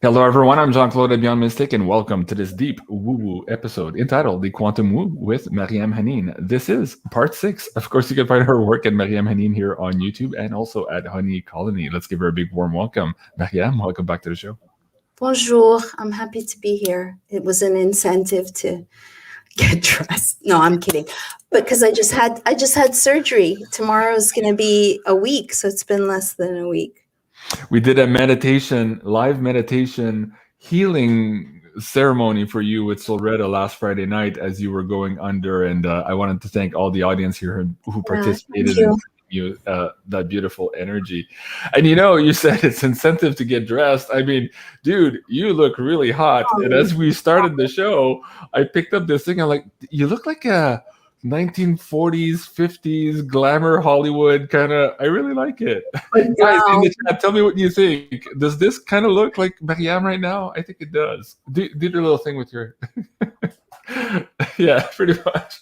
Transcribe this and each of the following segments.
Hello, everyone. I'm Jean-Claude BeyondMystic, and welcome to this deep woo-woo episode entitled The Quantum Woo with Mariam Henein. This is part 6. Of course, you can find her work at Mariam Henein here on YouTube and also at Honey Colony. Let's give her a big warm welcome. Mariam, welcome back to the show. Bonjour. I'm happy to be here. It was an incentive to get dressed. No, I'm kidding. But because I just had surgery. Tomorrow is going to be a week, so it's been less than a week. We did a live meditation healing ceremony for you with Solretta last Friday night as you were going under, and I wanted to thank all the audience here who participated in you that beautiful energy. And you said it's incentive to get dressed. I mean, dude, you look really hot. And as we started the show, I picked up this thing. I'm like, you look like a 1940s, 50s glamour Hollywood kind of. I really like it. Guys in the chat, tell me what you think. Does this kind of look like Mariam right now? I think it does. Do your little thing with your. Yeah, pretty much.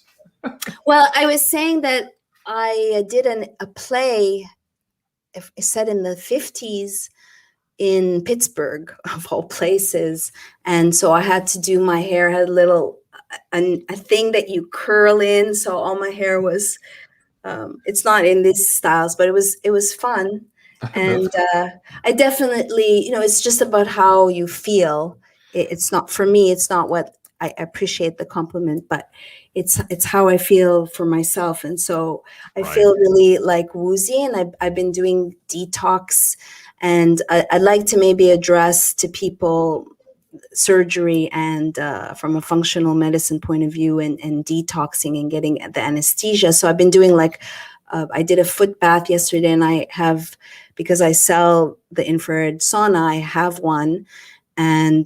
Well, I was saying that I did a play set in the 50s in Pittsburgh, of all places, and so I had to do my hair. Had a thing that you curl in, so all my hair was it's not in these styles, but it was fun. And I definitely, it's just about how you feel. It's not, for me, it's not what I appreciate the compliment, but it's how I feel for myself. And so I feel really like woozy, and I've been doing detox, and I'd like to maybe address to people surgery and from a functional medicine point of view, and detoxing and getting the anesthesia. So I've been doing I did a foot bath yesterday, and I have, because I sell the infrared sauna, I have one. And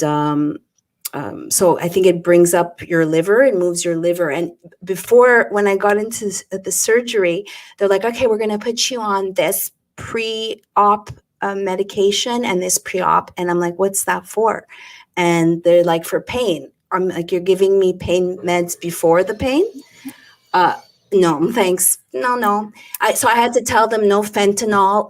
so I think it brings up your liver, it moves your liver. And before, when I got into the surgery, they're like, okay, we're going to put you on this pre-op medication and this pre-op. And I'm like, what's that for? And they're like, for pain. I'm like, you're giving me pain meds before the pain? No, thanks. No. So I had to tell them no fentanyl.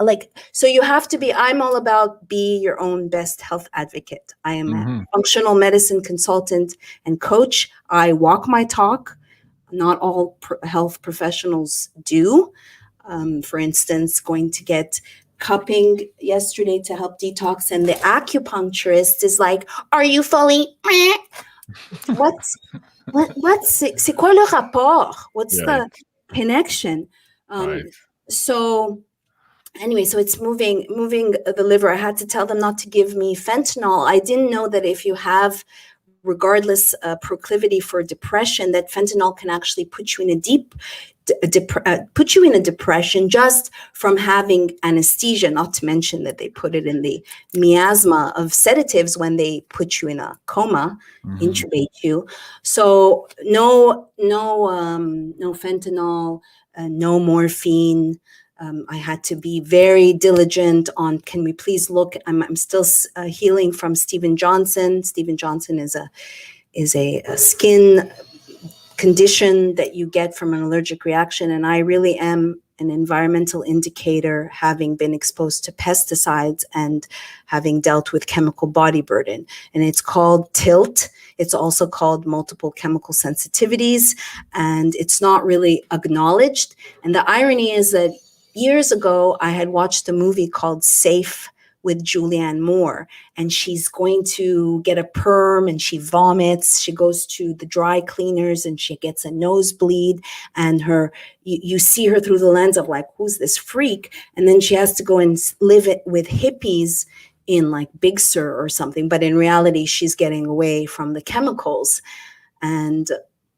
So you have to be, I'm all about be your own best health advocate. I am a functional medicine consultant and coach. I walk my talk. Not all health professionals do. For instance, going to get cupping yesterday to help detox, and the acupuncturist is like, are you fully c'est quoi le rapport? What's the connection? So anyway, so it's moving the liver. I had to tell them not to give me fentanyl. I didn't know that if you have, regardless proclivity for depression, that fentanyl can actually put you in a depression just from having anesthesia, not to mention that they put it in the miasma of sedatives when they put you in a coma, intubate you. So no fentanyl, no morphine. I had to be very diligent on, can we please look, I'm still healing from Steven Johnson. Steven Johnson is a skin condition that you get from an allergic reaction. And I really am an environmental indicator, having been exposed to pesticides and having dealt with chemical body burden. And it's called TILT. It's also called multiple chemical sensitivities, and it's not really acknowledged. And the irony is that years ago, I had watched a movie called Safe with Julianne Moore, and she's going to get a perm and she vomits. She goes to the dry cleaners and she gets a nosebleed, and you see her through the lens of like, who's this freak? And then she has to go and live it with hippies in like Big Sur or something. But in reality, she's getting away from the chemicals. And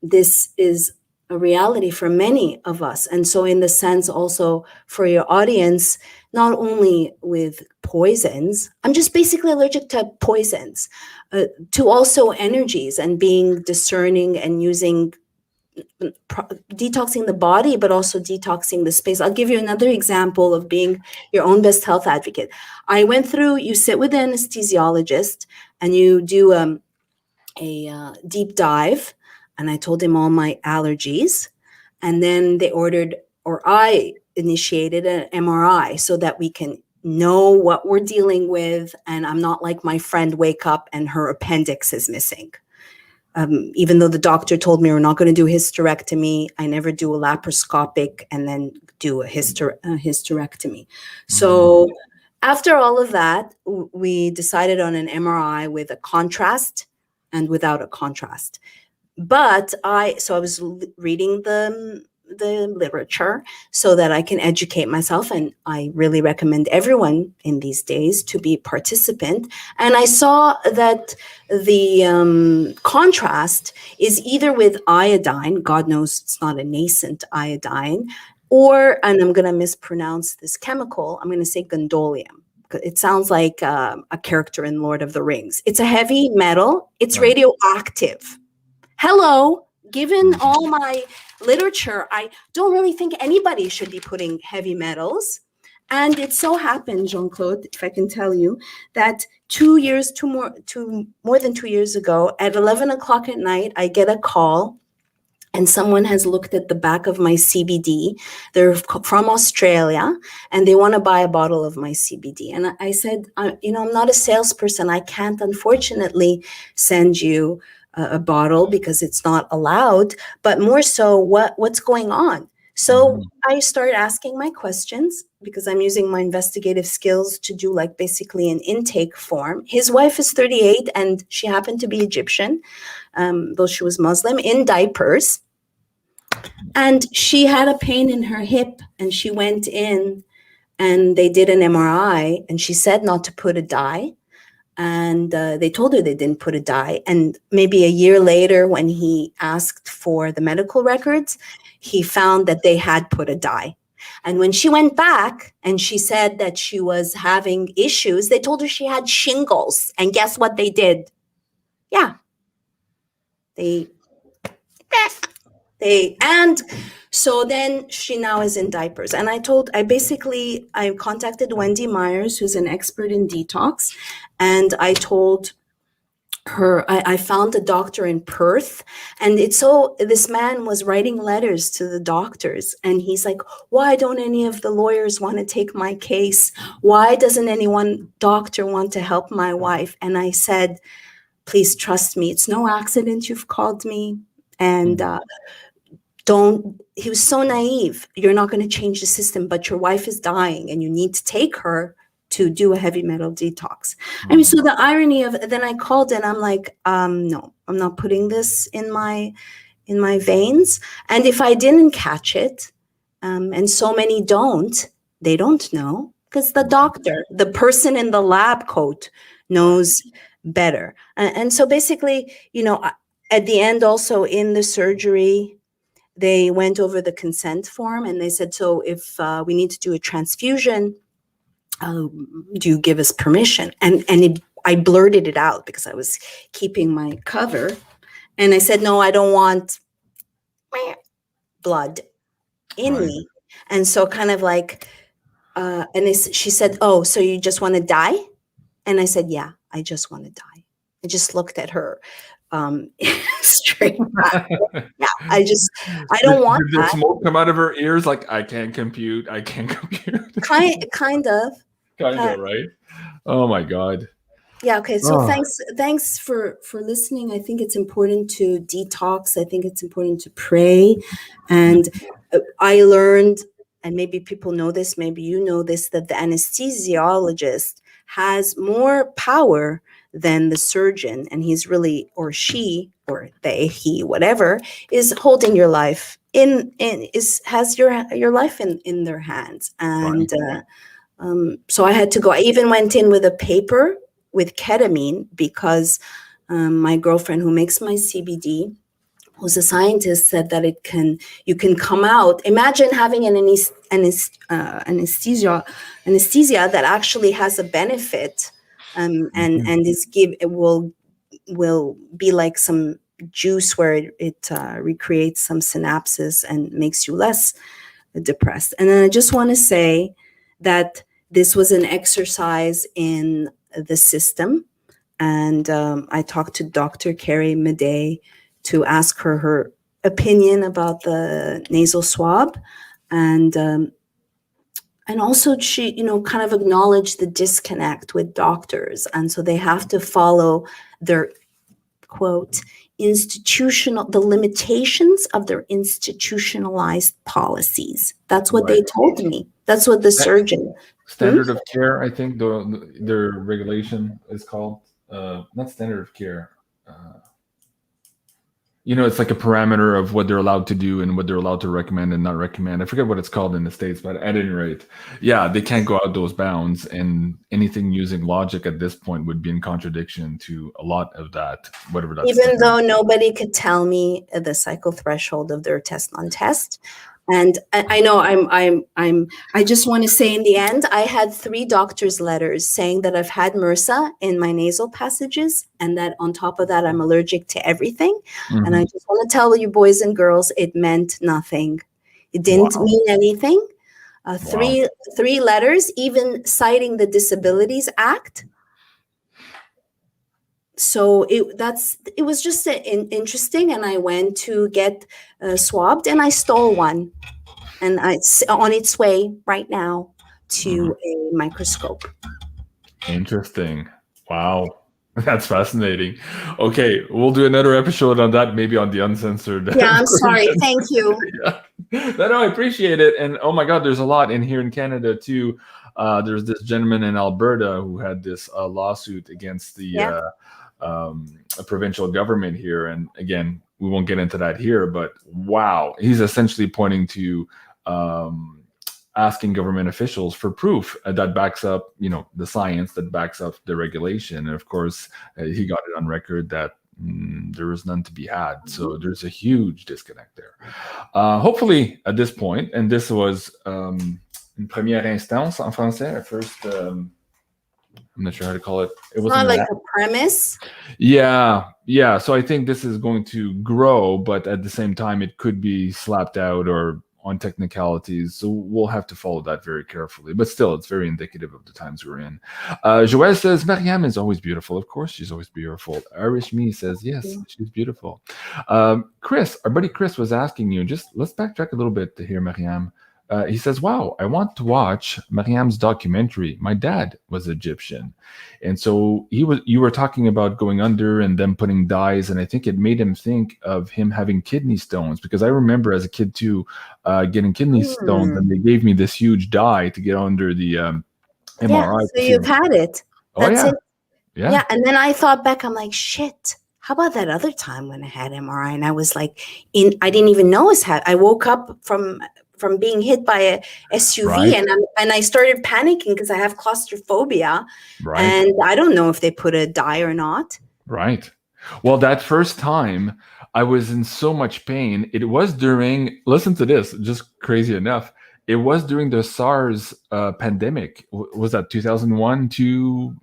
this is a reality for many of us. And so in the sense also for your audience, not only with poisons, I'm just basically allergic to poisons, to also energies, and being discerning and using, detoxing the body, but also detoxing the space. I'll give you another example of being your own best health advocate. I went through, you sit with an anesthesiologist and you do a deep dive. And I told him all my allergies, and then they ordered, or I initiated an MRI so that we can know what we're dealing with, and I'm not like my friend wake up and her appendix is missing. Even though the doctor told me we're not going to do a hysterectomy, I never do a laparoscopic and then do a hysterectomy. So after all of that, we decided on an MRI with a contrast and without a contrast. But I was reading the literature so that I can educate myself, and I really recommend everyone in these days to be a participant. And I saw that the contrast is either with iodine, God knows it's not a nascent iodine, or, and I'm going to mispronounce this chemical, I'm going to say gondolium. It sounds like a character in Lord of the Rings. It's a heavy metal. It's radioactive. Hello. Given all my literature, I don't really think anybody should be putting heavy metals. And it so happened, Jean-Claude, if I can tell you, that more than 2 years ago, at 11 o'clock at night, I get a call, and someone has looked at the back of my CBD. They're from Australia, and they want to buy a bottle of my CBD. And I said, I'm not a salesperson. I can't, unfortunately, send you a bottle because it's not allowed, but more so what's going on. So I started asking my questions because I'm using my investigative skills to do like basically an intake form. His wife is 38 and she happened to be Egyptian, though she was Muslim, in diapers. And she had a pain in her hip and she went in and they did an MRI and she said not to put a dye. And they told her they didn't put a dye. And maybe a year later, when he asked for the medical records, he found that they had put a dye. And when she went back and she said that she was having issues, they told her she had shingles. And guess what they did? Yeah. And so then she now is in diapers. And I contacted Wendy Myers, who's an expert in detox. And I told her, I found a doctor in Perth. And this man was writing letters to the doctors. And he's like, why don't any of the lawyers want to take my case? Why doesn't any one doctor want to help my wife? And I said, please trust me. It's no accident you've called me. And he was so naive. You're not going to change the system, but your wife is dying and you need to take her to do a heavy metal detox. I mean, so the irony of, then I called and I'm like, no, I'm not putting this in my veins. And if I didn't catch it, and so many they don't know, because the doctor, the person in the lab coat knows better. And so basically, at the end also in the surgery, they went over the consent form and they said, so if we need to do a transfusion, do you give us permission? And I blurted it out because I was keeping my cover. And I said, no, I don't want blood in me. And so kind of like, she said, oh, so you just want to die? And I said, yeah, I just want to die. I just looked at her straight back. Yeah, I don't want did that. Smoke come out of her ears like, I can't compute. Kind of, right? Oh my God. Yeah. Okay. So thanks for listening. I think it's important to detox. I think it's important to pray. And I learned, and maybe people know this, maybe you know this, that the anesthesiologist has more power than the surgeon, and he's really, or she, or they, he, whatever, is holding your life has your life in their hands. And so I had to go. I even went in with a paper with ketamine because my girlfriend who makes my CBD, who's a scientist, said that you can come out. Imagine having an anesthesia that actually has a benefit, and it will be like some juice where it recreates some synapses and makes you less depressed. And then I just want to say that this was an exercise in the system. And I talked to Dr. Carrie Madej to ask her opinion about the nasal swab. And And also she, kind of acknowledged the disconnect with doctors. And so they have to follow their, quote, the limitations of their institutionalized policies. That's what they told me. That's what the surgeon. Standard of care, I think their regulation is called. Not standard of care. It's like a parameter of what they're allowed to do and what they're allowed to recommend and not recommend. I forget what it's called in the States, but at any rate, yeah, they can't go out those bounds, and anything using logic at this point would be in contradiction to a lot of that, whatever that. Even though nobody could tell me the cycle threshold of their test on test. And I know I just want to say in the end, I had 3 doctors' letters saying that I've had MRSA in my nasal passages and that on top of that, I'm allergic to everything. Mm-hmm. And I just want to tell you boys and girls, it meant nothing. It didn't mean anything. 3 letters, even citing the Disabilities Act. So it was just interesting, and I went to get swabbed, and I stole one, and it's on its way right now to a microscope. Interesting. Wow, that's fascinating. Okay, we'll do another episode on that, maybe on the uncensored. Yeah, I'm sorry. Thank you. Yeah. No, I appreciate it, and oh my God, there's a lot in here in Canada too. There's this gentleman in Alberta who had this lawsuit against the. A provincial government here, and again, we won't get into that here, but wow, he's essentially pointing to asking government officials for proof that backs up, the science that backs up the regulation. And of course, he got it on record that there was none to be had. So there's a huge disconnect there. Hopefully, at this point, and this was une première instance en français, first. I'm not sure how to call it. It was not like a premise. Yeah. So I think this is going to grow, but at the same time, it could be slapped out or on technicalities. So we'll have to follow that very carefully. But still, it's very indicative of the times we're in. Joelle says, Mariam is always beautiful. Of course, she's always beautiful. Irish Me says, yes, she's beautiful. Chris, our buddy Chris was asking you, just let's backtrack a little bit to hear Mariam. He says, wow, I want to watch Mariam's documentary. My dad was Egyptian. And so you were talking about going under and them putting dyes. And I think it made him think of him having kidney stones, because I remember as a kid too, getting kidney stones, and they gave me this huge dye to get under the MRI. Yeah, so you've had it. That's it. Yeah. And then I thought back, I'm like, shit. How about that other time when I had MRI and I was like, I didn't even know I woke up from being hit by a SUV, and I started panicking because I have claustrophobia, and I don't know if they put a dye or not. Right. Well, that first time I was in so much pain. It was during, listen to this, just crazy enough. It was during the SARS pandemic. Was that 2001 to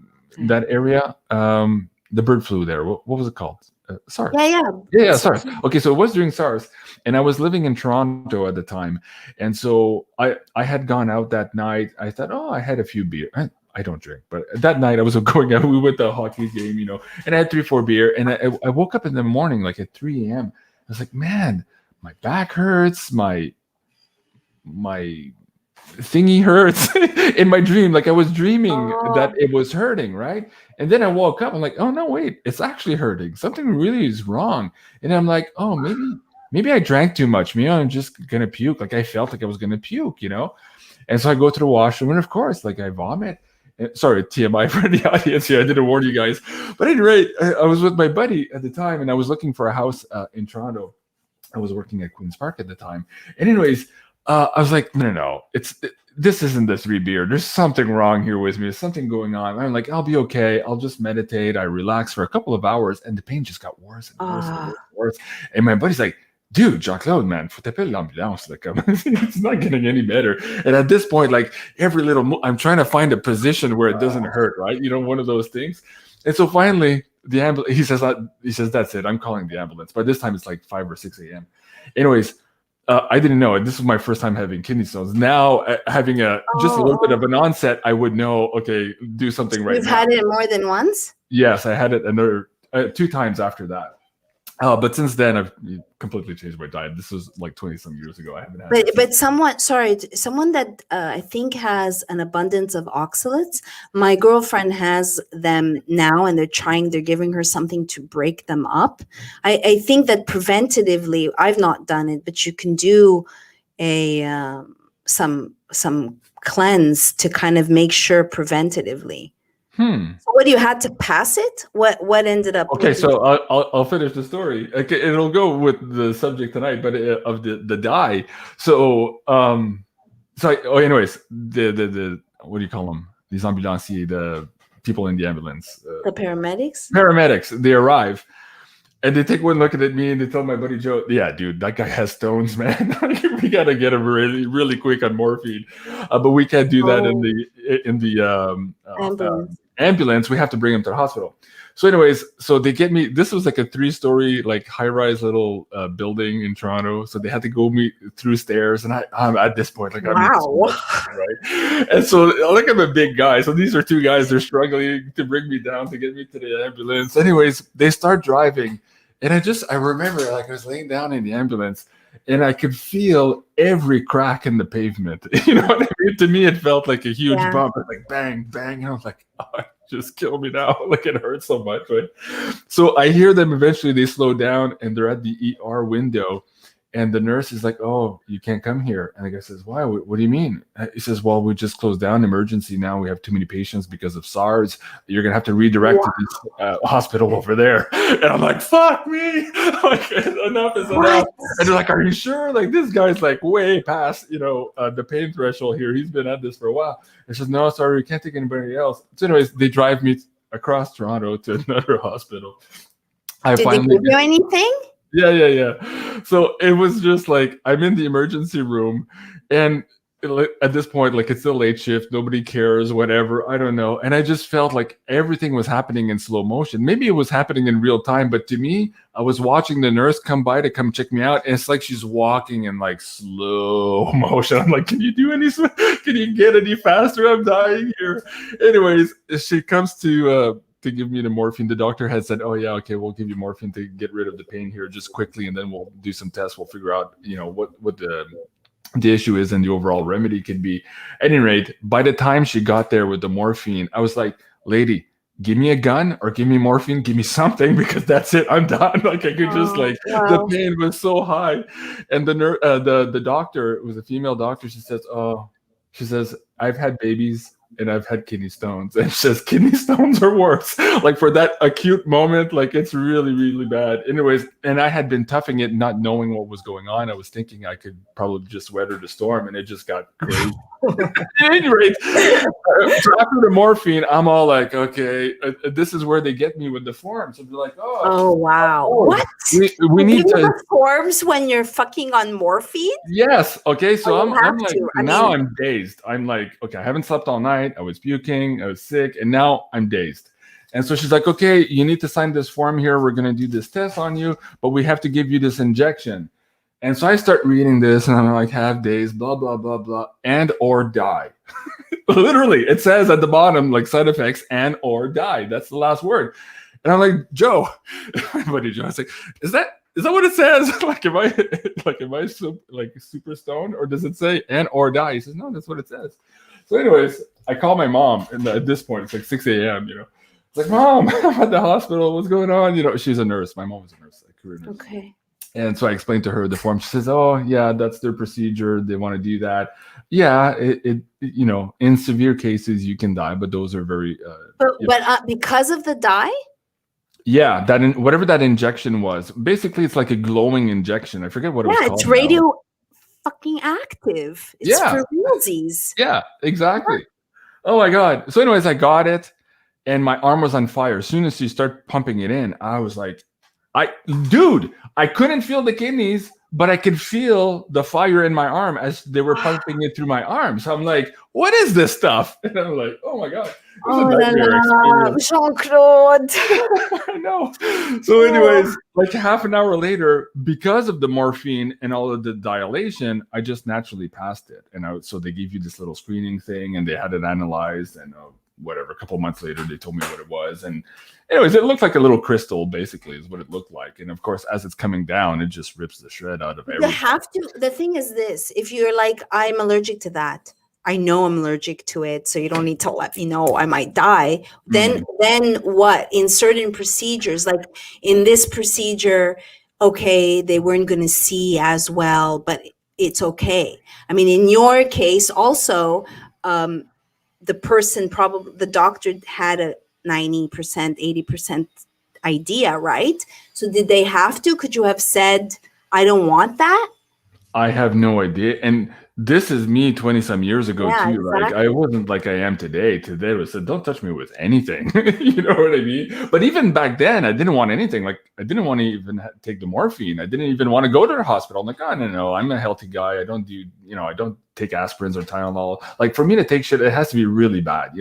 that area? The bird flu there. What was it called? SARS. Yeah, SARS. Okay, so it was during SARS, and I was living in Toronto at the time, and so I had gone out that night. I thought, I had a few beers. I don't drink, but that night I was going out. We went to a hockey game, and I had 3-4 beer, and I woke up in the morning like at 3 a.m. I was like, man, my back hurts, my thingy hurts in my dream. Like I was dreaming that it was hurting, right? And then I woke up. I'm like, oh no, wait, it's actually hurting. Something really is wrong. And I'm like, oh, maybe I drank too much. Maybe I'm just gonna puke. Like I felt like I was gonna puke, And so I go to the washroom, and of course, like I vomit. Sorry, TMI for the audience here. I didn't warn you guys. But anyway, I was with my buddy at the time, and I was looking for a house in Toronto. I was working at Queen's Park at the time. And anyways, I was like, no, this isn't the 3 beer. There's something wrong here with me. There's something going on. I'm like, I'll be okay. I'll just meditate. I relax for a couple of hours, and the pain just got worse and worse and worse. And my buddy's like, dude, Jean-Claude, man, faut t'appeler l'ambulance. Like, it's not getting any better. And at this point, like every little, I'm trying to find a position where it doesn't hurt, right? One of those things. And so finally, the ambulance. He says, that's it. I'm calling the ambulance. By this time, it's like 5 or 6 a.m. Anyways. I didn't know it. This was my first time having kidney stones. Now, having just a little bit of an onset, I would know, okay, do something right now. You've had it more than once? Yes, I had it another 2 times after that. But since then, I've completely changed my diet. This was like 20 some years ago. I haven't had. But someone, sorry, someone that I think has an abundance of oxalates. My girlfriend has them now, and they're giving her something to break them up. I think that preventatively, I've not done it, but you can do a some cleanse to kind of make sure preventatively. So what, you had to pass it? What ended up? Okay, so I'll finish the story. Okay, it'll go with the subject tonight, but of the dye. So anyways, the what do you call them? These ambulanciers, the people in the ambulance. The paramedics. Paramedics. They arrive, and they take one look at me, and they tell my buddy Joe, "Yeah, dude, that guy has stones, man. We gotta get him really, really quick on morphine, but we can't do that in the ambulance. We have to bring him to the hospital." So anyways, so they get me, this was like a 3-story like high-rise little building in Toronto, so they had to go me through stairs, and I'm at this point like, wow. Right? And so like, I'm a big guy, so these are two guys, they're struggling to bring me down to get me to the ambulance. Anyways, they start driving, and I remember like I was laying down in the ambulance, and I could feel every crack in the pavement. You know what I mean? To me, it felt like a huge bump. It's like bang, bang. And I was like, oh, just kill me now. Like, it hurts so much, right? So I hear them eventually, they slow down, and they're at the ER window. And the nurse is like, "Oh, you can't come here." And the guy says, "Why? What do you mean?" He says, "Well, we just closed down emergency. Now we have too many patients because of SARS. You're going to have to redirect to this hospital over there." And I'm like, "Fuck me." Like, enough is enough. And they're like, "Are you sure?" Like, this guy's like way past, the pain threshold here. He's been at this for a while. And she says, "No, sorry, we can't take anybody else." So anyways, they drive me across Toronto to another hospital. Did they give you anything? Yeah. So it was just like, I'm in the emergency room, and at this point, like, it's the late shift, nobody cares, whatever, I don't know. And I just felt like everything was happening in slow motion. Maybe it was happening in real time, but to me, I was watching the nurse come by to come check me out, and it's like she's walking in like slow motion. I'm like, can you get any faster? I'm dying here. Anyways, she comes to give me the morphine. The doctor had said, "Oh yeah, okay, we'll give you morphine to get rid of the pain here just quickly, and then we'll do some tests. We'll figure out, what the issue is and the overall remedy could be." At any rate, by the time she got there with the morphine, I was like, "Lady, give me a gun or give me morphine, give me something, because that's it. I'm done." Like, I could the pain was so high. And the doctor, it was a female doctor. She says, "I've had babies and I've had kidney stones." And she says, "Kidney stones are worse." Like, for that acute moment, like, it's really, really bad. Anyways, and I had been toughing it, not knowing what was going on. I was thinking I could probably just weather the storm, and it just got crazy. At any rate, so after the morphine, I'm all like, okay, this is where they get me with the forms. And they're like, oh wow, what? We need to forms when you're fucking on morphine? Yes. Okay. So I'm like, I'm dazed. I'm like, okay, I haven't slept all night. I was puking. I was sick, and now I'm dazed. And so she's like, "Okay, you need to sign this form here. We're gonna do this test on you, but we have to give you this injection." And so I start reading this, and I'm like, "Have days, blah blah blah blah, and or die." Literally, it says at the bottom, like, side effects and or die. That's the last word. And I'm like, "Joe," my buddy Joe, I was like, "Is that what it says?" Like, am I super stoned, or does it say and or die? He says, "No, that's what it says." So anyways, I call my mom, and at this point, it's like 6 a.m., It's like, "Mom, I'm at the hospital. What's going on?" She's a nurse. My mom was a nurse, a career nurse. Okay. And so I explained to her the form. She says, "Oh, yeah, that's their procedure. They want to do that. Yeah, it in severe cases, you can die, but those are very..." But because of the dye? Yeah, whatever that injection was. Basically, it's like a glowing injection. I forget what it was called. Yeah, it's radio fucking active. It's for realsies. Yeah, exactly. Oh my God. So anyways, I got it, and my arm was on fire. As soon as you start pumping it in, I was like, I couldn't feel the kidneys, but I could feel the fire in my arm as they were pumping it through my arm. So I'm like, "What is this stuff?" And I'm like, "Oh my God." Jean-Claude. I know. So anyways, like half an hour later, because of the morphine and all of the dilation, I just naturally passed it. And so they gave you this little screening thing, and they had it analyzed, and whatever, a couple of months later, they told me what it was. And anyways, it looked like a little crystal, basically, is what it looked like. And of course, as it's coming down, it just rips the shred out of everything. You have to, the thing is this, if you're like, I'm allergic to that, I know I'm allergic to it, so you don't need to let me know I might die. Then what? In certain procedures, like in this procedure, okay, they weren't going to see as well, but it's okay. I mean, in your case also, the person, probably the doctor, had a 90%, 80% idea, right? So did they have to? Could you have said, I don't want that? I have no idea. And this is me 20 some years ago Yeah, too. Like exactly. I wasn't like I am today. Today was said, don't touch me with anything. You know what I mean? But even back then, I didn't want anything. Like I didn't want to even take the morphine. I didn't even want to go to the hospital. I'm like, oh, no, I'm a healthy guy. I don't do, I don't take aspirins or Tylenol. Like for me to take shit, it has to be really bad,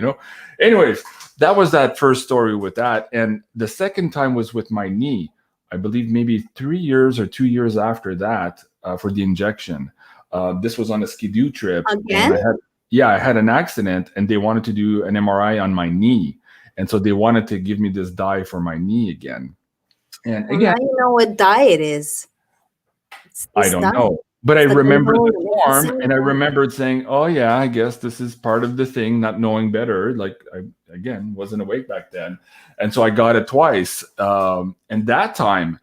Anyways, that was that first story with that. And the second time was with my knee. I believe maybe 3 years or 2 years after that, for the injection. This was on a skidoo trip. Again? And I had an accident and they wanted to do an MRI on my knee. And so they wanted to give me this dye for my knee again. And Well, again, now you know what diet is. I don't know. But I It's like remembered the the form same and I form. remembered saying, oh yeah, I guess this is part of the thing, not knowing better. Like I, again, wasn't awake back then. And so I got it twice. And that time,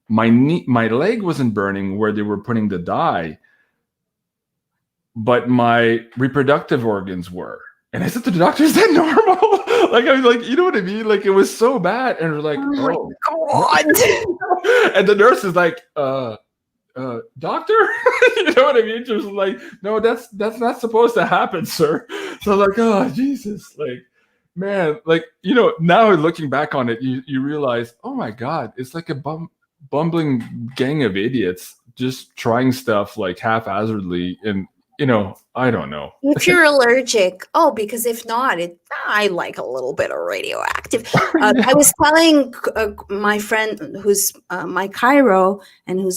my leg wasn't burning where they were putting the dye, but my reproductive organs were. And I said to the doctor, is that normal? Like, I was like, you know what I mean? Like, it was so bad. And they're like, oh. God. And the nurse is like, doctor? You know what I mean? Just like, no, that's not supposed to happen, sir. So I'm like, oh, Jesus. Like, man, like, now looking back on it, you realize, oh my God, it's like a bumbling gang of idiots just trying stuff like haphazardly. And, I don't know. If you're allergic, because if not, I like a little bit of radioactive. I was telling my friend who's my chiro and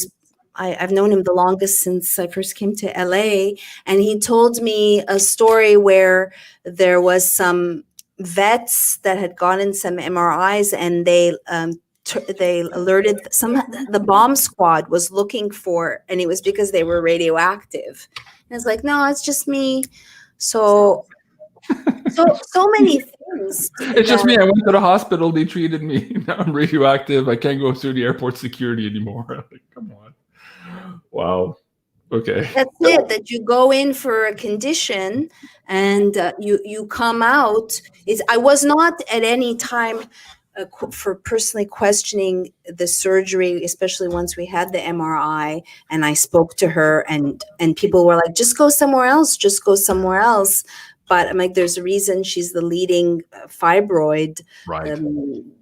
I've known him the longest since I first came to LA. And he told me a story where there was some vets that had gotten some MRIs and they alerted the bomb squad was looking for, and it was because they were radioactive. And it's like, no, it's just me. So many things. It's just me. I went to the hospital. They treated me. Now I'm radioactive. I can't go through the airport security anymore. Like, come on. Wow. Okay. That's it. That you go in for a condition and you come out. I was not at any time for personally questioning the surgery, especially once we had the MRI and I spoke to her and people were like, just go somewhere else. Just go somewhere else. But I'm like, there's a reason she's the leading fibroid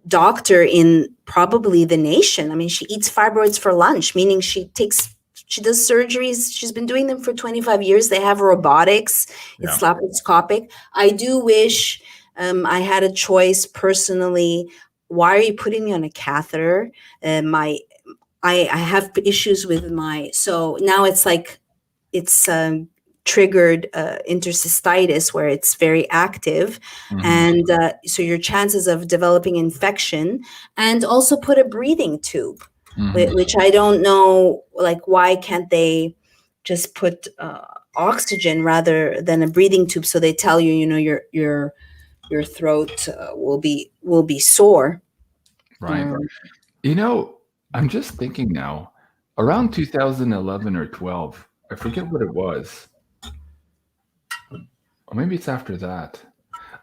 doctor in probably the nation. I mean, she eats fibroids for lunch, meaning she does surgeries. She's been doing them for 25 years. They have robotics. It's laparoscopic. I do wish I had a choice personally. Why are you putting me on a catheter? I have issues with so now it's like, it's triggered intercystitis where it's very active. And so your chances of developing infection, and also put a breathing tube, which I don't know, like, why can't they just put oxygen rather than a breathing tube? So they tell you, your throat will be sore. Right. I'm just thinking now, around 2011 or 12, I forget what it was. Or maybe it's after that.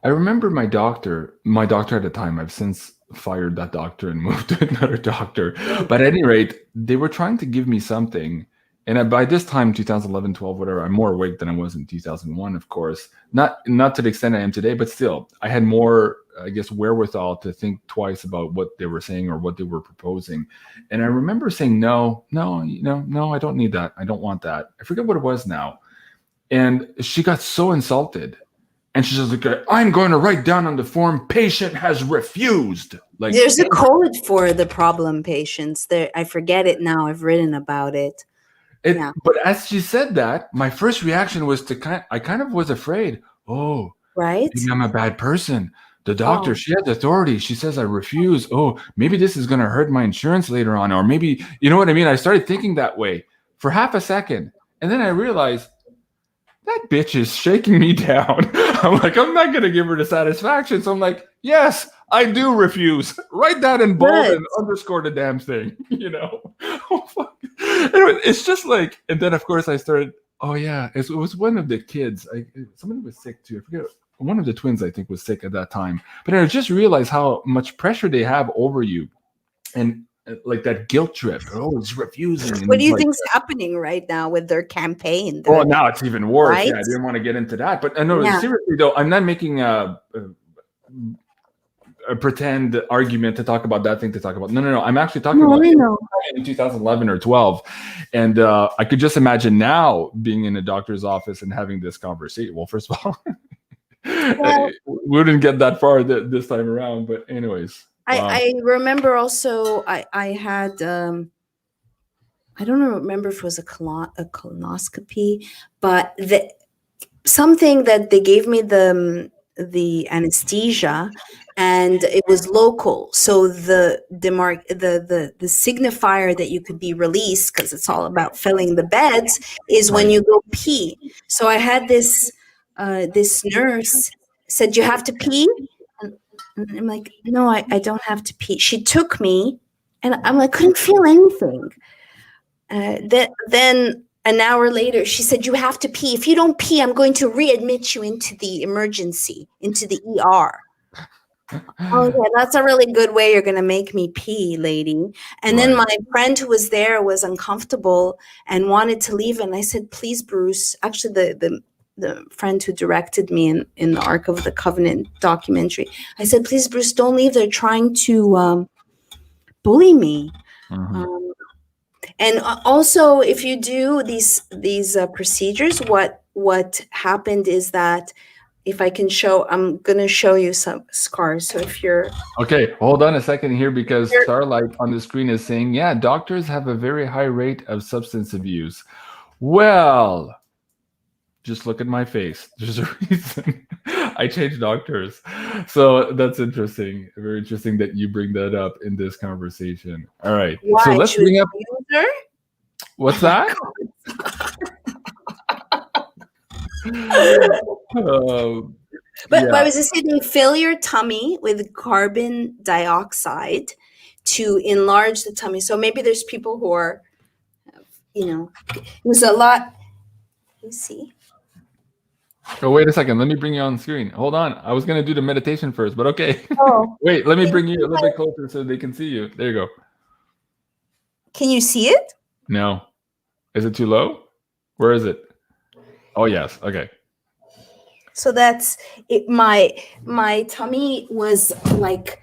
I remember my doctor at the time, I've since fired that doctor and moved to another doctor. But at any rate, they were trying to give me something. And by this time, 2011, 12, whatever, I'm more awake than I was in 2001, of course. Not to the extent I am today, but still, I had more, I guess, wherewithal to think twice about what they were saying or what they were proposing. And I remember saying, no, I don't need that. I don't want that. I forget what it was now. And she got so insulted. And she's just like, I'm going to write down on the form, patient has refused. Like, there's a code for the problem patients. I forget it now. I've written about it. But as she said that, my first reaction was I kind of was afraid. Oh, Right. maybe I'm a bad person. The doctor, Oh. she has authority. She says I refuse. Oh, maybe this is going to hurt my insurance later on. Or maybe, you know what I mean? I started thinking that way for half a second. And then I realized that bitch is shaking me down. I'm like, I'm not going to give her the satisfaction. So I'm like, yes, I do refuse. Write that in bold Good. and underscore the damn thing, you know? Oh, fuck. Anyway, it's just like, and then of course I started, oh yeah, it was one of the kids. Somebody was sick too. I forget. One of the twins, I think, was sick at that time. But I just realized how much pressure they have over you. And like that guilt trip. Oh, it's refusing. What And do you like, think's happening right now with their campaign? oh, now it's even worse. Right? Yeah, I didn't want to get into that. But no, Yeah. seriously though, I'm not making a pretend argument to talk about that thing to talk about. No. I'm actually talking about in 2011 or 12. And I could just imagine now being in a doctor's office and having this conversation. Well, first of all, we wouldn't get that far this time around. But anyways. Wow. I remember also I had I don't remember if it was a colonoscopy, but something that they gave me the anesthesia, and it was local. So the signifier that you could be released, because it's all about filling the beds, is when you go pee. So I had this this nurse said, you have to pee? And I'm like, no, I don't have to pee. She took me, and I'm like, couldn't feel anything. Then an hour later, she said, you have to pee. If you don't pee, I'm going to readmit you into the emergency, into the ER. Okay, that's a really good way you're going to make me pee, lady. And then my friend who was there was uncomfortable and wanted to leave. And I said, please, Bruce, actually the friend who directed me in the Ark of the Covenant documentary, I said, please, Bruce, don't leave. They're trying to bully me. And also, if you do these procedures, what happened is that, if I can show, I'm going to show you some scars. So if you're... Okay, hold on a second here, because Starlight on the screen is saying, yeah, doctors have a very high rate of substance abuse. Well, just look at my face. There's a reason I changed doctors. So that's interesting. Very interesting that you bring that up in this conversation. All right. Why? So let's bring up... What's that? But I was just saying, fill your tummy with carbon dioxide to enlarge the tummy. So maybe there's people who are, it was a lot. You see? Oh, wait a second. Let me bring you on the screen. Hold on. I was going to do the meditation first, but okay. Oh. Wait, let me bring you a little bit closer so they can see you. There you go. Can you see it? No. Is it too low? Where is it? Oh, yes. Okay. So that's it. My tummy was like,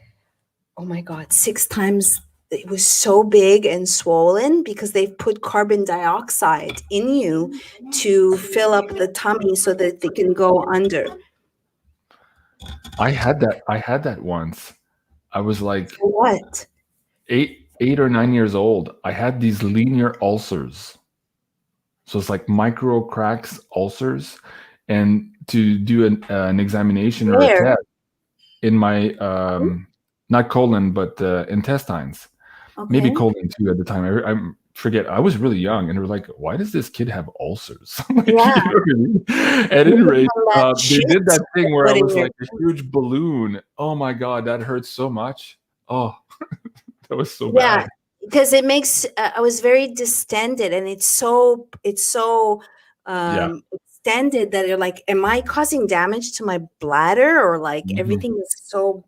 oh my God, 6 times. It was so big and swollen because they've put carbon dioxide in you to fill up the tummy so that they can go under. I had that once. I was like, what? 8 or 9 years old. I had these linear ulcers. So it's like micro cracks, ulcers, and to do an examination or a test in my not colon but intestines. Okay. Maybe colon too at the time. I forget. I was really young, and they were like, "Why does this kid have ulcers?" Like, yeah. You know what I mean? At any rate, they did that thing where I was like a huge balloon. Oh my God, that hurts so much. Oh, that was so bad. Because it makes I was very distended, and it's so extended that you're like, am I causing damage to my bladder, or like everything is so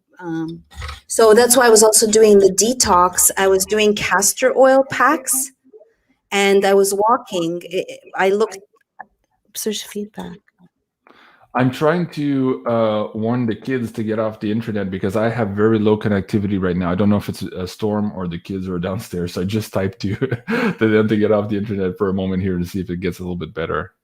so that's why I was also doing the detox. I was doing castor oil packs, and I was walking. I looked. There's feedback. I'm trying to warn the kids to get off the internet because I have very low connectivity right now. I don't know if it's a storm or the kids are downstairs. So I just typed to them to get off the internet for a moment here to see if it gets a little bit better.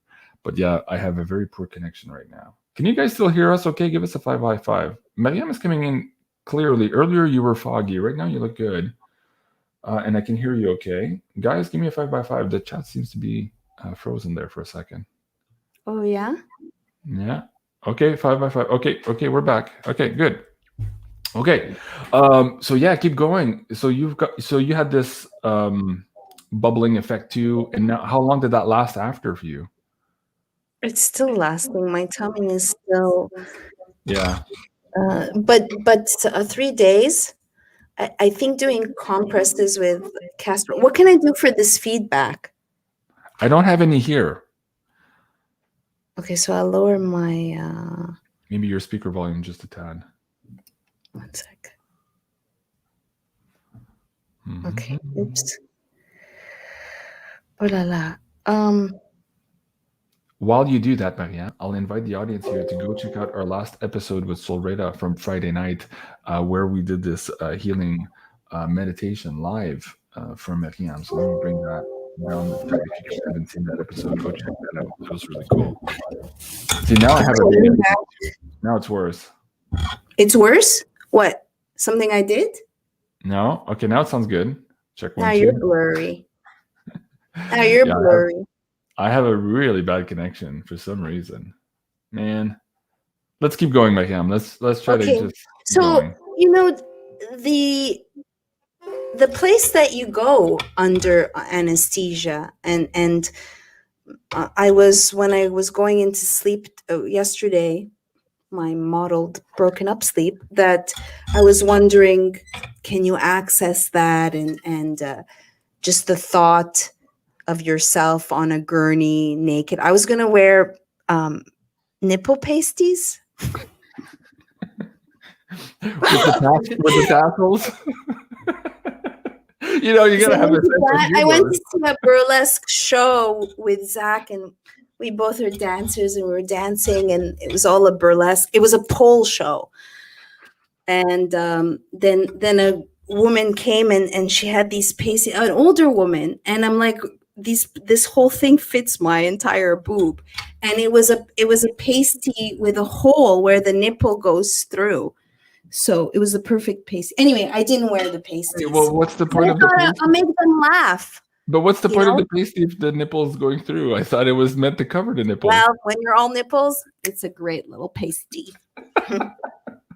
But yeah, I have a very poor connection right now. Can you guys still hear us? Okay, give us a 5 by 5. Mariam is coming in clearly. Earlier you were foggy. Right now you look good. And I can hear you okay. Guys, give me a 5 by 5. The chat seems to be frozen there for a second. Oh, yeah? Yeah. Okay, 5 by 5. Okay, we're back. Okay, good. Okay, so yeah, keep going. So you had this bubbling effect too, and now how long did that last after for you? It's still lasting. My tummy is still, Yeah, but 3 days. I think doing compresses with castor. What can I do for this feedback? I don't have any here. Okay, so I'll lower my. Maybe your speaker volume just a tad. 1 sec. Mm-hmm. Okay. Oops. Oh la la. While you do that, Mariam, I'll invite the audience here to go check out our last episode with Solreda from Friday night, where we did this healing meditation live for Mariam. So let me bring that down. If you haven't seen that episode, go check that out. That was really cool. See, now I have a now it's worse. It's worse? What? Something I did? No? Okay, now it sounds good. Check one, Now two. you're blurry. Now you're blurry. I have a really bad connection for some reason. Man. Let's keep going, Mariam. Let's try to just keep going. You know, the place that you go under anesthesia and I was, when I was going into sleep yesterday, my modeled broken up sleep, that I was wondering, can you access that, and just the thought of yourself on a gurney naked. I was gonna wear nipple pasties with the tassels. You know, you gotta have a sense of humor. I went to see a burlesque show with Zach, and we both are dancers, and we were dancing, and it was all a burlesque. It was a pole show, and then a woman came and she had these pasties, an older woman, and I'm like, this whole thing fits my entire boob, and it was a pasty with a hole where the nipple goes through. So it was the perfect pasty. Anyway, I didn't wear the pasties. Well, what's the point of the pasty? I'll make them laugh. But what's the point of the pasty if the nipple is going through? I thought it was meant to cover the nipple. Well, when you're all nipples, it's a great little pasty.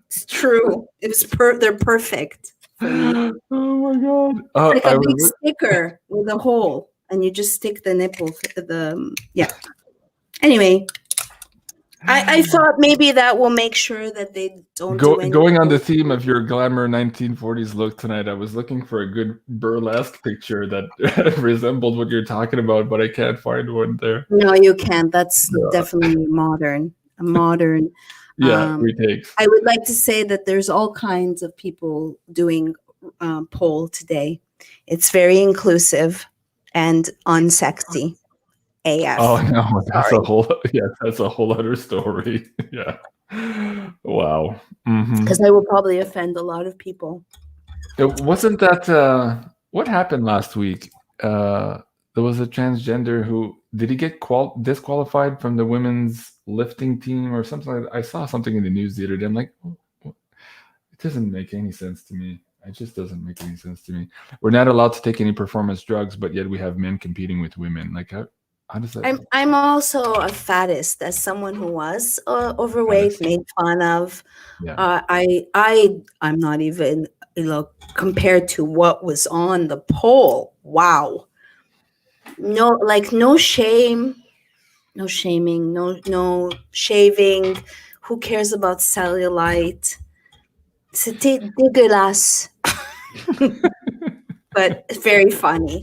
It's true. They're perfect. Oh my god! It's like a big sticker with a hole, and you just stick the nipple. Anyway, I thought maybe that will make sure that they don't do anything. Going on the theme of your glamour 1940s look tonight, I was looking for a good burlesque picture that resembled what you're talking about, but I can't find one there. No, you can't. That's definitely modern. A modern. Retakes. I would like to say that there's all kinds of people doing pole today. It's very inclusive and unsexy. AF. Oh no, that's a whole other story. Yeah. Wow. Because I will probably offend a lot of people. It wasn't that what happened last week? There was a transgender who did he get disqualified from the women's lifting team or something like that? I saw something in the news the other day. I'm like, it doesn't make any sense to me. It just doesn't make any sense to me. We're not allowed to take any performance drugs, but yet we have men competing with women. Like how does that? I'm also a fattest, as someone who was overweight, made fun of. Yeah. I'm not even, compared to what was on the pole. Wow. No shame, no shaming, no shaving. Who cares about cellulite? C'était dégueulasse. But very funny.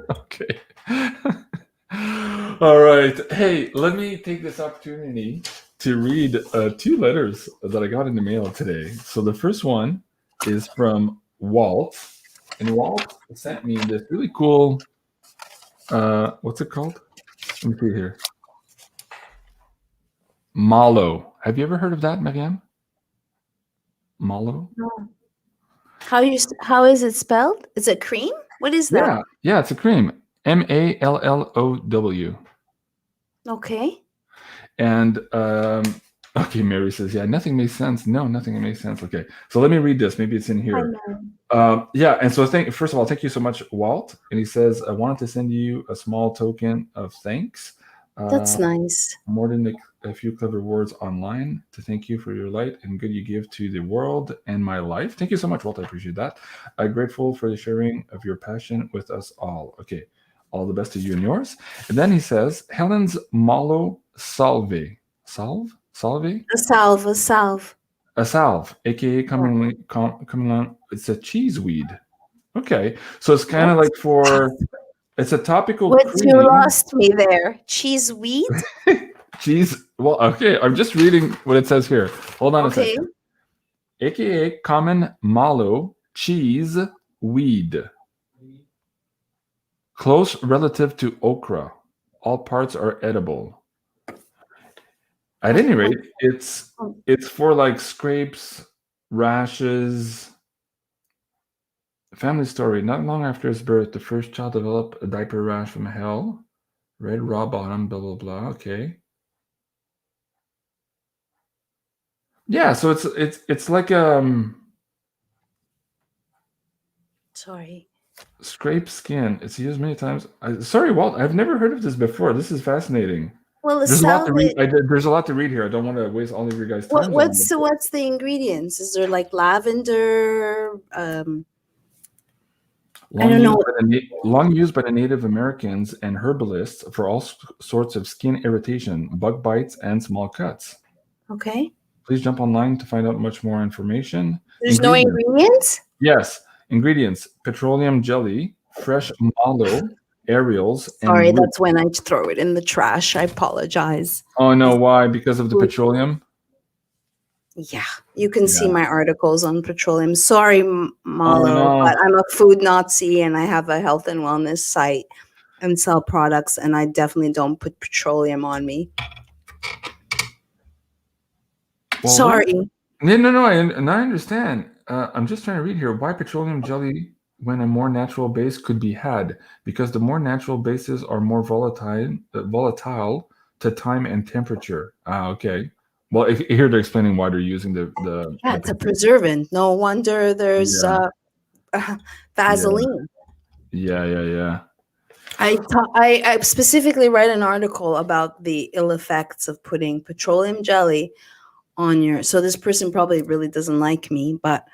Okay. All right. Hey, let me take this opportunity to read 2 letters that I got in the mail today. So the first one is from Walt, and Walt sent me this really cool. What's it called? Let me see here. Malo. Have you ever heard of that, Mariam? Malo? No. How is it spelled? Is it cream? What is that? Yeah, it's a cream. MALLOW. Okay. And okay, Mary says, yeah, nothing makes sense. No, nothing makes sense. Okay, so let me read this. Maybe it's in here. And so first of all, thank you so much, Walt. And he says, I wanted to send you a small token of thanks. That's nice. More than a few clever words online to thank you for your light and good you give to the world and my life. Thank you so much, Walt. I appreciate that. I'm grateful for the sharing of your passion with us all. Okay. All the best to you and yours. And then he says, Helen's Malo Salve. Salve? Salve? A salve, a salve. A salve, aka commonly, it's a cheese weed. Okay. So it's kind of like it's a topical What, cream. you lost me there. Cheese weed? Cheese. Well, okay. I'm just reading what it says here. Hold on a second. AKA common malo cheese weed. Close relative to okra. All parts are edible. At any rate, it's for like scrapes, rashes. Family story. Not long after his birth, the first child developed a diaper rash from hell. Red raw bottom, blah, blah, blah. Okay. Yeah, so it's like sorry. Scrape skin. It's used many times. Sorry, Walt. I've never heard of this before. This is fascinating. Well, there's a lot to read. There's a lot to read here. I don't want to waste all of your guys' time. What's the ingredients? Is there like lavender? I don't know. Long used by the Native Americans and herbalists for all sorts of skin irritation, bug bites, and small cuts. Okay. Please jump online to find out much more information. There's no ingredients? Yes. Ingredients: petroleum jelly, fresh malo, aerials. Sorry, that's when I throw it in the trash. I apologize. Oh, no. Why? Because of the petroleum? Yeah, you can see my articles on petroleum. Sorry, Malo, but I'm a food Nazi and I have a health and wellness site and sell products, and I definitely don't put petroleum on me. Well, sorry. No, I understand. I'm just trying to read here. Why petroleum jelly when a more natural base could be had? Because the more natural bases are more volatile to time and temperature. Okay. Well, here they're explaining why they're using the it's a preservant. No wonder there's Vaseline. Yeah. I specifically read an article about the ill effects of putting petroleum jelly on your. So this person probably really doesn't like me, but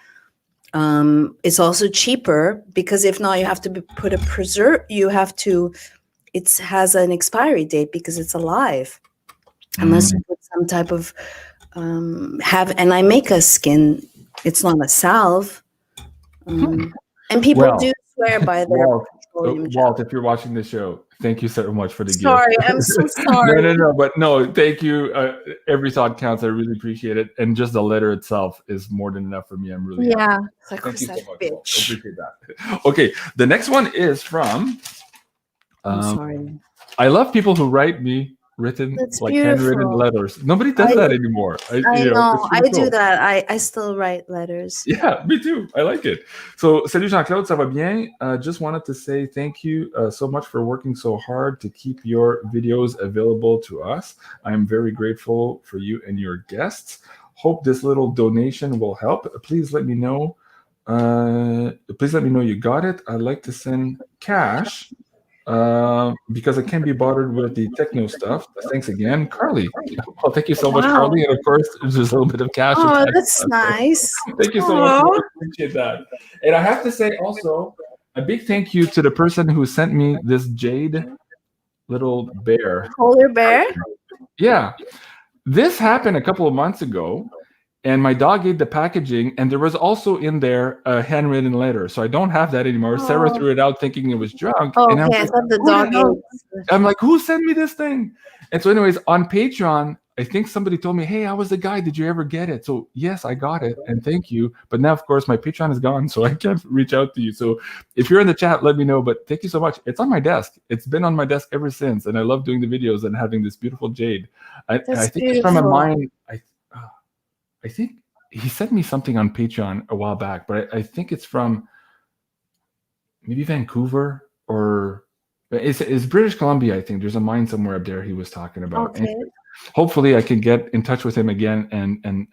it's also cheaper because if not, you have to put a preserve. You have to. It has an expiry date because it's alive. Unless you put some type of and I make a skin. It's not a salve, and people do swear by their petroleum jelly. Walt, if you're watching the show, thank you so much for the gift. Sorry, I'm so sorry. No, but no, thank you. Every thought counts. I really appreciate it, and just the letter itself is more than enough for me. I'm really happy. Thank you so much. I appreciate that. Okay, the next one is from. I'm sorry. I love people who write me handwritten letters. Nobody does that anymore. I know. I do that. I still write letters. Yeah, me too. I like it. So, salut Jean-Claude, ça va bien? Just wanted to say thank you so much for working so hard to keep your videos available to us. I'm very grateful for you and your guests. Hope this little donation will help. Please let me know. You got it. I'd like to send cash. Because I can't be bothered with the techno stuff. Thanks again, Carly. Well, thank you so much, Carly. And of course, there's a little bit of cash. Oh, that's nice. Thank you so much. I appreciate that. And I have to say also a big thank you to the person who sent me this jade little bear. Polar bear? Yeah. This happened a couple of months ago. And my dog ate the packaging, and there was also in there a handwritten letter. So I don't have that anymore. Sarah threw it out thinking it was junk. Oh, and I thought the dog ate. I'm like, who sent me this thing? And so anyways, on Patreon, I think somebody told me, hey, I was the guy. Did you ever get it? So yes, I got it. And thank you. But now, of course, my Patreon is gone, so I can't reach out to you. So if you're in the chat, let me know. But thank you so much. It's on my desk. It's been on my desk ever since. And I love doing the videos and having this beautiful jade. I think it's from a mine. I think he sent me something on Patreon a while back, but I think it's from maybe Vancouver or it's British Columbia. I think there's a mine somewhere up there he was talking about. Okay. And hopefully I can get in touch with him again and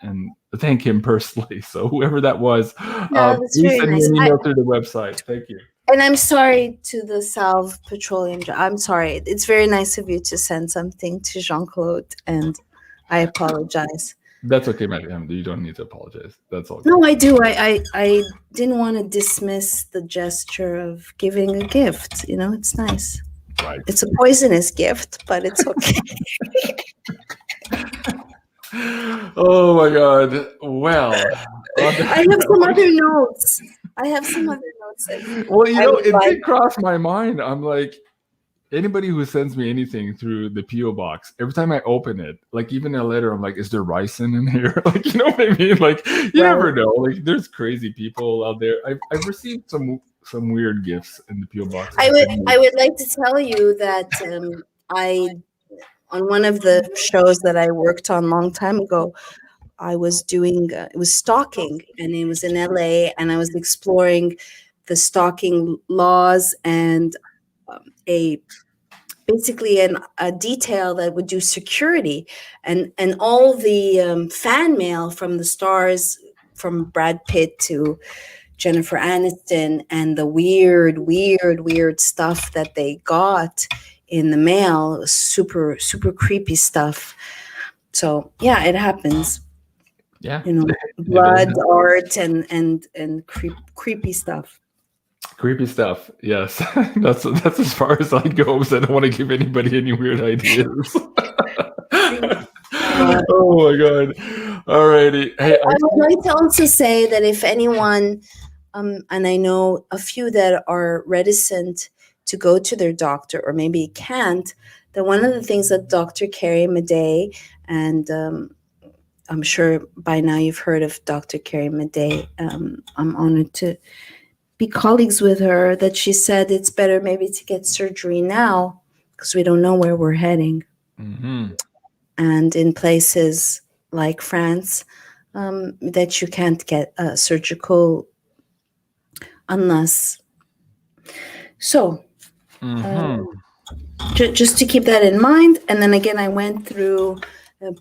thank him personally. So whoever that was, please send me an email through the website. Thank you. And I'm sorry to the Salve Petroleum. I'm sorry. It's very nice of you to send something to Jean-Claude, and I apologize. That's okay, Mariam. You don't need to apologize. That's all good. No, I do. I didn't want to dismiss the gesture of giving a gift. You know, it's nice. Right. It's a poisonous gift, but it's okay. Oh my God. Well, I have some other notes. Well, you know, it did cross my mind. I'm like, anybody who sends me anything through the PO box, every time I open it, like even a letter, I'm like, is there ricin in here? Like, you know what I mean? Like, you never know. Like, there's crazy people out there. I've received some weird gifts in the PO box. I would like to tell you that on one of the shows that I worked on a long time ago, I was doing it was stalking, and it was in LA, and I was exploring the stalking laws and basically a detail that would do security, and all the fan mail from the stars, from Brad Pitt to Jennifer Aniston, and the weird stuff that they got in the mail, super creepy stuff. So yeah, it happens. Yeah, you know, blood, art, and creepy stuff. Creepy stuff. Yes, that's as far as I go. I don't want to give anybody any weird ideas. Oh my God! Alrighty. Hey, I would like to also say that if anyone, and I know a few that are reticent to go to their doctor, or maybe can't, that one of the things that Dr. Carrie Madej, and I'm sure by now you've heard of Dr. Carrie Madej. I'm honored to be colleagues with her, that she said it's better maybe to get surgery now because we don't know where we're heading. Mm-hmm. And in places like France, that you can't get surgical unless. So just to keep that in mind. And then again, I went through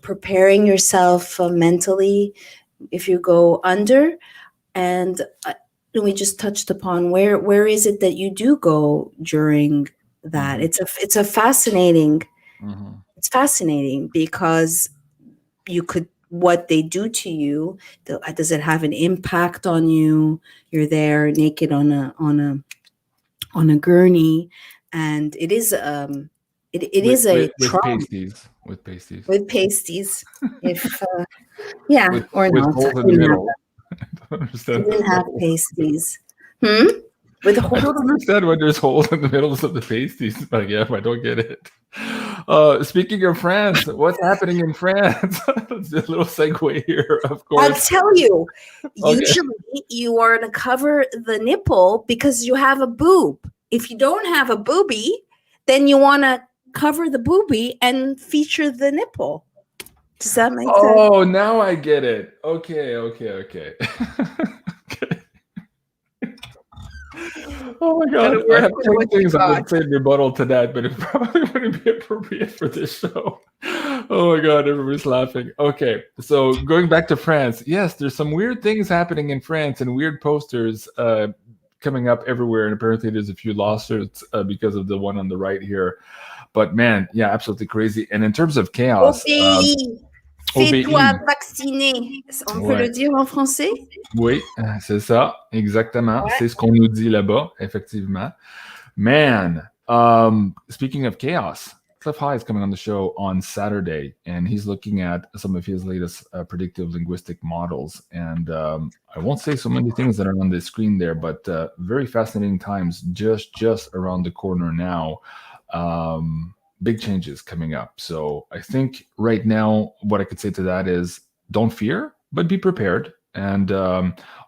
preparing yourself mentally if you go under, and we just touched upon where is it that you do go during that. It's a fascinating. It's fascinating because you could, what they do to you, does it have an impact on you? You're there naked on a gurney, and it is is a trauma. With pasties. If yeah, with or not. Holes in the middle. I don't understand. Didn't have pasties. With I don't understand why there's holes in the middles of the pasties, but yeah, I don't get it. Speaking of France, what's happening in France? It's a little segue here, of course. I'll tell you. Okay. Usually you are to cover the nipple because you have a boob. If you don't have a boobie, then you want to cover the boobie and feature the nipple. Does that make sense? Oh, now I get it. Okay. Oh my God! I have 10 things I would say in rebuttal to that, but it probably wouldn't be appropriate for this show. Oh my God! Everybody's laughing. Okay, so going back to France, yes, there's some weird things happening in France and weird posters coming up everywhere, and apparently there's a few lawsuits because of the one on the right here. But man, yeah, absolutely crazy. And in terms of chaos. Fais-toi vacciner. On peut le dire en français? Oui, c'est ça, exactement. Ouais. C'est ce qu'on nous dit là-bas, effectivement. Man, speaking of chaos, Cliff High is coming on the show on Saturday, and he's looking at some of his latest predictive linguistic models. And I won't say so many things that are on the screen there, but very fascinating times just around the corner now. Big changes coming up. So I think right now, what I could say to that is don't fear, but be prepared. And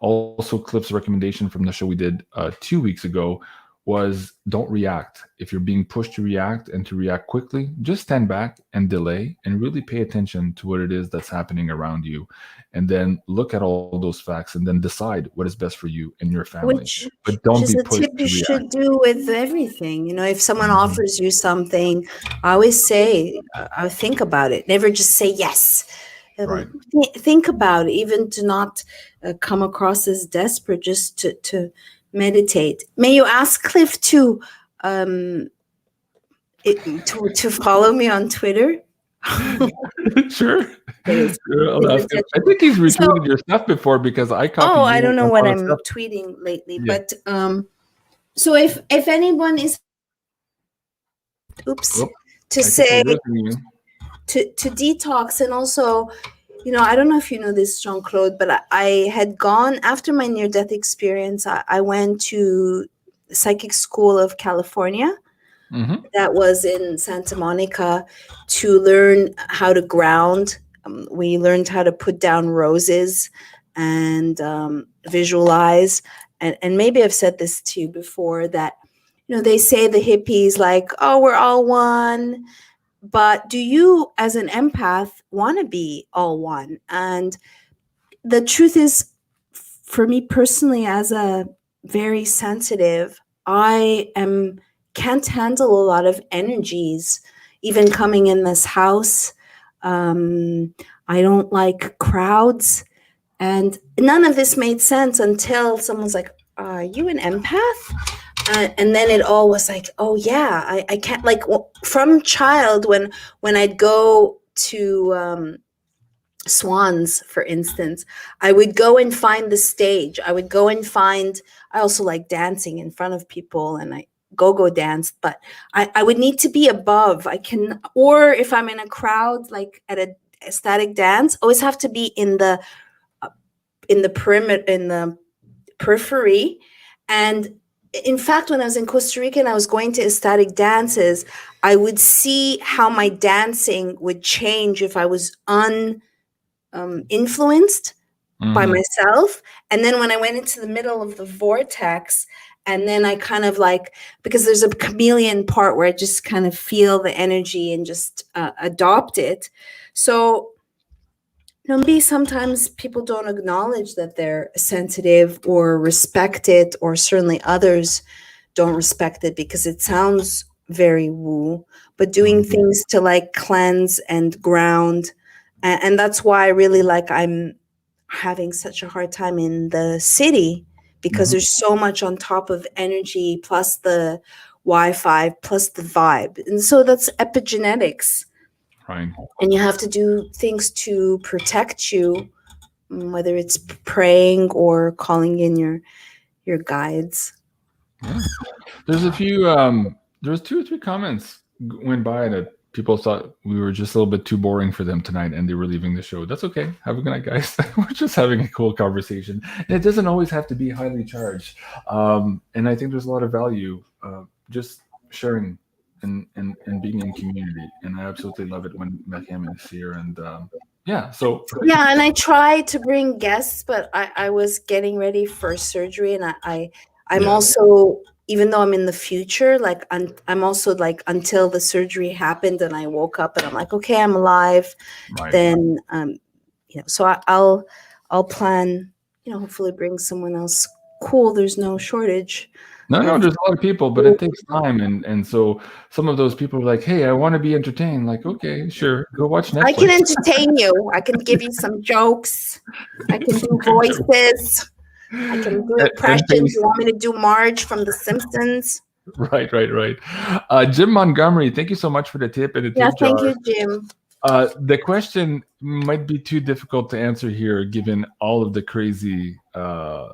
also Cliff's recommendation from the show we did 2 weeks ago was don't react. If you're being pushed to react and to react quickly, just stand back and delay and really pay attention to what it is that's happening around you. And then look at all those facts and then decide what is best for you and your family. But don't be pushed to react. Which is a tip you should do with everything. You know, if someone offers you something, I always say, I think about it. Never just say yes. Right. Think about it, even to not come across as desperate, just to meditate. May you ask Cliff to follow me on Twitter? Sure. Sure, I'll ask him. I think he's retweeted your stuff before before I copied. Oh, I don't know what I'm tweeting lately, but so if anyone is, to say to detox, and also, you know, I don't know if you know this, Jean-Claude, but I had gone after my near-death experience. I went to the Psychic School of California. That was in Santa Monica, to learn how to ground. We learned how to put down roses and visualize. And maybe I've said this to you before, that, you know, they say, the hippies, like, oh, we're all one. But do you, as an empath, want to be all one? And the truth is, for me personally, as a very sensitive, I can't handle a lot of energies, even coming in this house. I don't like crowds. And none of this made sense until someone's like, are you an empath? And then it all was like, oh yeah, I can't, like, from child, when I'd go to Swans, for instance, I would go and find the stage. I would go and find, I also like dancing in front of people, and I go dance, but I would need to be above. Or if I'm in a crowd, like at a ecstatic dance, always have to be in the perimeter, in the periphery. And in fact, when I was in Costa Rica and I was going to ecstatic dances, I would see how my dancing would change if I was influenced by myself. And then when I went into the middle of the vortex, and then I kind of like, because there's a chameleon part where I just kind of feel the energy and just adopt it. So, you know, maybe sometimes people don't acknowledge that they're sensitive or respect it, or certainly others don't respect it because it sounds very woo, but doing things to like cleanse and ground. And that's why I really like, I'm having such a hard time in the city, because there's so much on top of energy, plus the Wi-Fi, plus the vibe. And so that's epigenetics. Right. And you have to do things to protect you, whether it's praying or calling in your guides. Yeah. There's a few, there's 2 or 3 comments went by that people thought we were just a little bit too boring for them tonight, and they were leaving the show. That's okay. Have a good night, guys. We're just having a cool conversation. And it doesn't always have to be highly charged. And I think there's a lot of value just sharing and being in community. And I absolutely love it when Mariam is here. And yeah, so. Yeah, and I try to bring guests, but I was getting ready for surgery, and I'm also, even though I'm in the future, like I'm also like, until the surgery happened and I woke up and I'm like, okay, I'm alive. Right. Then, you know, so I'll plan, you know, hopefully bring someone else cool. There's no shortage. No, there's a lot of people, but it takes time. And so some of those people are like, hey, I want to be entertained. Like, okay, sure. Go watch Netflix. I can entertain you. I can give you some jokes. I can do voices. I can do impressions. You want me to do Marge from The Simpsons? Right. Jim Montgomery, thank you so much for the tip and the tip jar. Thank you, Jim. The question might be too difficult to answer here, given all of the crazy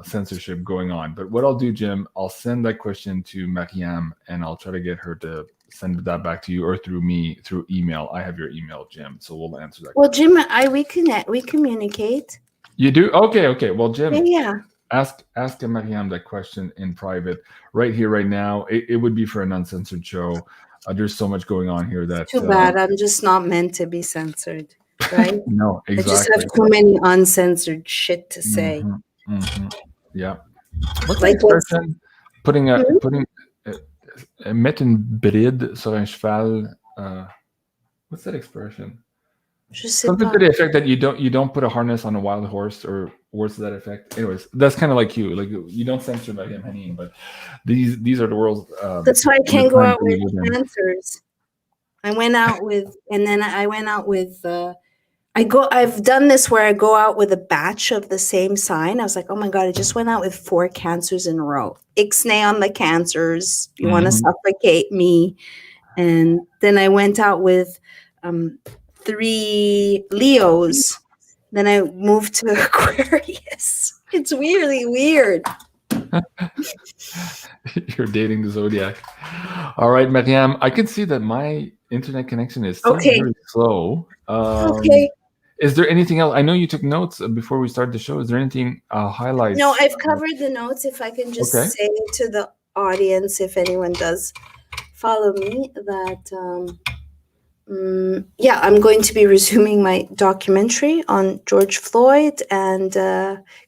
censorship going on. But what I'll do, Jim, I'll send that question to Mariam, and I'll try to get her to send that back to you, or through me, through email. I have your email, Jim, so we'll answer that. Well, Jim, we communicate. You do? Okay. Well, Jim. Yeah. Ask Mariam that question in private, right here, right now. It would be for an uncensored show. There's so much going on here that. Too bad. I'm just not meant to be censored, right? No, exactly. I just have too many uncensored shit to say. Yeah. What's like the expression? Putting mettre une bride sur un cheval. What's that expression? Something to the effect that you don't put a harness on a wild horse, or words to that effect. Anyways, that's kind of like you. Like, you don't censor Mariam Henein, but these are the world's. That's why I can't go out with answers. I went out with I've done this where I go out with a batch of the same sign. I was like, oh my God, I just went out with 4 cancers in a row. Ixnay on the cancers. You want to suffocate me. And then I went out with 3 Leos. Then I moved to Aquarius. It's really weird. You're dating the zodiac. All right, Mariam. I can see that my internet connection is still very slow. Okay. Is there anything else? I know you took notes before we start the show. Is there anything highlights? No, I've covered the notes. If I can just say to the audience, if anyone does follow me, that yeah, I'm going to be resuming my documentary on George Floyd and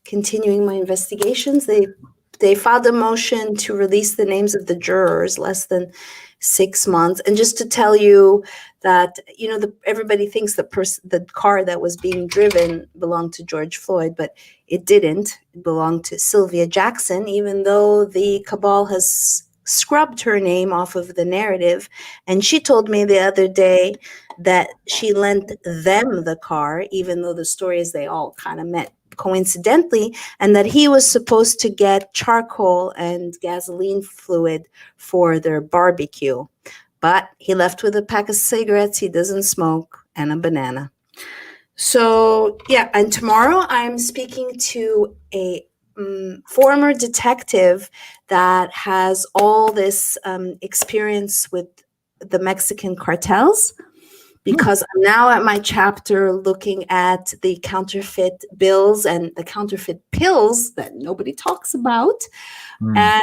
continuing my investigations. They filed a motion to release the names of the jurors less than 6 months. And just to tell you that, you know, everybody thinks the car that was being driven belonged to George Floyd, but it didn't. It belonged to Sylvia Jackson, even though the cabal has scrubbed her name off of the narrative. And she told me the other day that she lent them the car, even though the story is they all kind of met coincidentally, and that he was supposed to get charcoal and gasoline fluid for their barbecue. But he left with a pack of cigarettes he doesn't smoke and a banana. So yeah, and tomorrow I'm speaking to a former detective that has all this experience with the Mexican cartels, because I'm now at my chapter looking at the counterfeit bills and the counterfeit pills that nobody talks about. And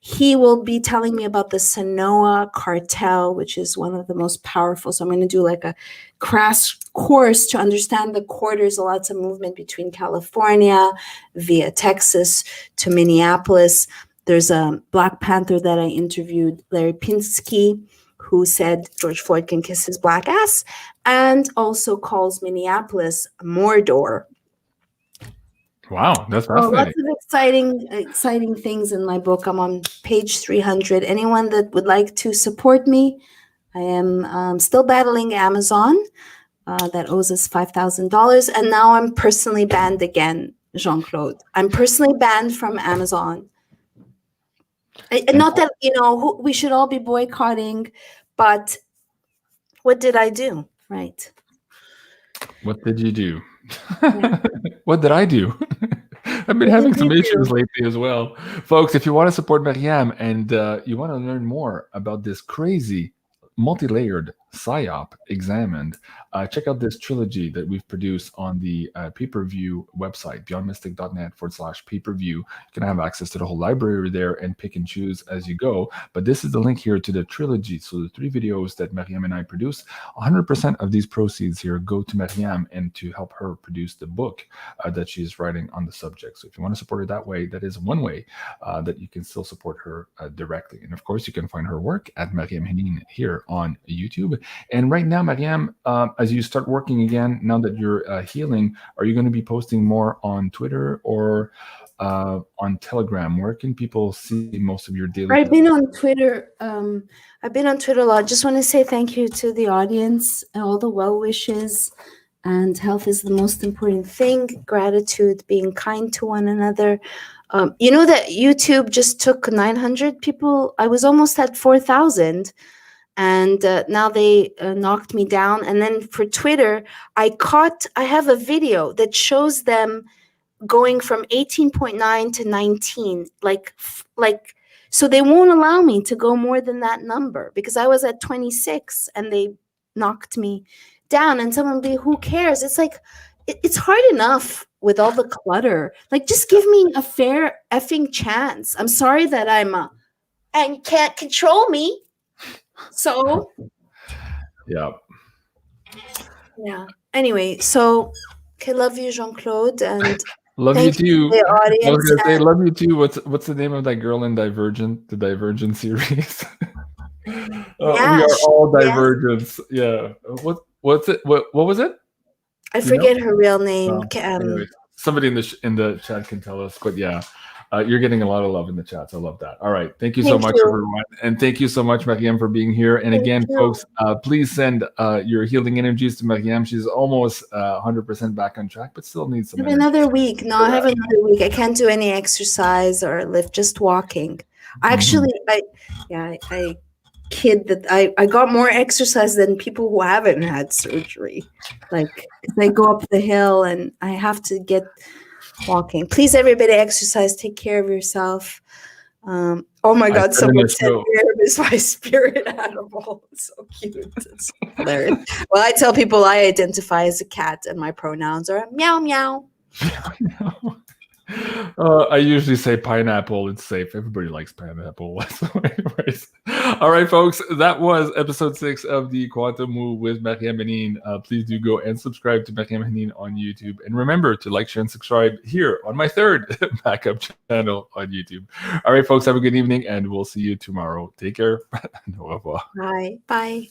he will be telling me about the Sinaloa cartel, which is one of the most powerful. So I'm going to do like a crash course to understand the quarters, lots of movement between California via Texas to Minneapolis. There's a Black Panther that I interviewed, Larry Pinsky, who said George Floyd can kiss his black ass, and also calls Minneapolis Mordor. Wow, that's fascinating. Lots of exciting things in my book. I'm on page 300. Anyone that would like to support me, I am still battling Amazon that owes us $5,000. And now I'm personally banned again, Jean-Claude. I'm personally banned from Amazon. Not that, you know, we should all be boycotting, but what did I do? Right. What did you do? What did I do? I've been having some issues lately as well. Folks, if you want to support Mariam and you want to learn more about this crazy, multi-layered PSYOP examined, check out this trilogy that we've produced on the pay-per-view website, beyondmystic.net/pay-per-view. You can have access to the whole library there and pick and choose as you go. But this is the link here to the trilogy. So the 3 videos that Mariam and I produced, 100% of these proceeds here go to Mariam and to help her produce the book that she's writing on the subject. So if you want to support her that way, that is one way that you can still support her directly. And of course, you can find her work at Mariam Henein here on YouTube. And right now, Mariam, as you start working again, now that you're healing, are you going to be posting more on Twitter or on Telegram? Where can people see most of your daily? I've been on Twitter. I've been on Twitter a lot. Just want to say thank you to the audience, all the well wishes. And health is the most important thing. Gratitude, being kind to one another. You know that YouTube just took 900 people. I was almost at 4,000. And now they knocked me down. And then for Twitter, I have a video that shows them going from 18.9 to 19. So they won't allow me to go more than that number because I was at 26 and they knocked me down. And someone will be, who cares? It's like, it's hard enough with all the clutter. Like, just give me a fair effing chance. I'm sorry that and can't control me. So yeah. Anyway, so okay, love you, Jean-Claude, and love you too. The audience. I was gonna say love you too. What's the name of that girl in Divergent, the Divergent series? We are all Divergents. Yeah. What's it? What was it? I forget her real name. Anyway, somebody in the chat can tell us. But yeah, You're getting a lot of love in the chats. I love that. All right. Thank you so Thank much, you. everyone. And thank you so much, Mariam, for being here. And Thank again, you. folks, please send your healing energies to Mariam. She's almost 100% back on track, but still needs some I have energy. another week. No, I have another week. I can't do any exercise or lift, just walking. Actually, I kid that I got more exercise than people who haven't had surgery. Like, they go up the hill and I have to get walking. Please, everybody, exercise. Take care of yourself. Oh my God! Someone said Mariam is my spirit animal. It's so cute. It's hilarious. Well, I tell people I identify as a cat, and my pronouns are meow meow. I usually say pineapple. It's safe. Everybody likes pineapple. So anyways. All right, folks. That was episode 6 of the Quantum Move with Mariam Henein. Please do go and subscribe to Mariam Henein on YouTube. And remember to like, share, and subscribe here on my third backup channel on YouTube. All right, folks. Have a good evening, and we'll see you tomorrow. Take care. Au revoir. Bye. Bye.